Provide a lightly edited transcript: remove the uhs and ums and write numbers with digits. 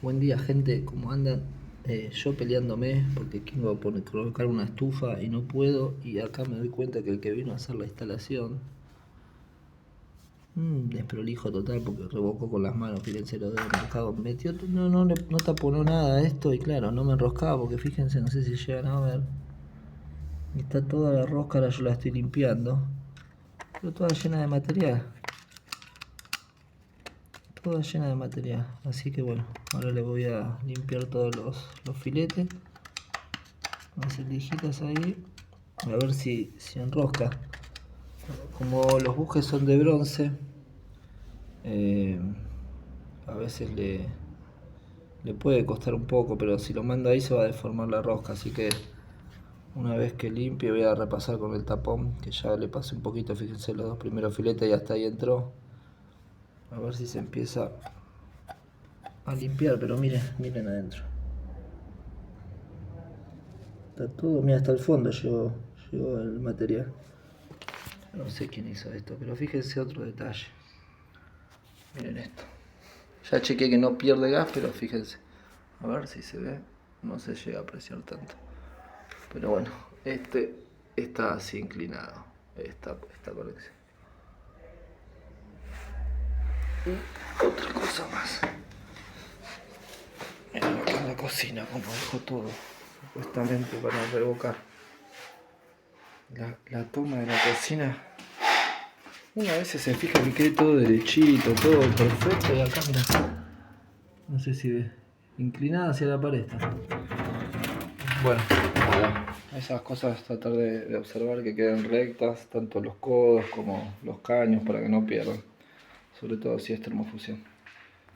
Buen día, gente, ¿cómo andan? Yo peleándome porque quiero colocar una estufa y no puedo, y acá me doy cuenta que el que vino a hacer la instalación, desprolijo total porque rebocó con las manos, fíjense lo del mercado, metió, no taponó nada a esto, y claro, no me enroscaba porque fíjense, no sé si llegan a ver, está toda la rosca, ahora yo la estoy limpiando, pero toda llena de material. Toda llena de material, así que bueno, ahora le voy a limpiar todos los filetes, las lijitas ahí, a ver si enrosca. Como los bujes son de bronce, eh, a veces le puede costar un poco, pero si lo mando ahí se va a deformar la rosca, así que una vez que limpie voy a repasar con el tapón, que ya le pasé un poquito, fíjense los dos primeros filetes y hasta ahí entró, a ver si se empieza a limpiar, pero miren adentro. Está todo, mira, hasta el fondo llegó el material. No sé quién hizo esto, pero fíjense otro detalle. Miren esto. Ya chequeé que no pierde gas, pero fíjense. A ver si se ve. No se llega a apreciar tanto. Pero bueno, este está así inclinado. Esta conexión. Y otra cosa más. Miren acá en la cocina como dejó todo. Supuestamente para revocar. La toma de la cocina. Una vez se fija que quede todo derechito, todo perfecto, y acá mira, no sé si ve, inclinada hacia la pared está. Bueno, nada, esas cosas tratar de observar que queden rectas, tanto los codos como los caños para que no pierdan, sobre todo si es termofusión.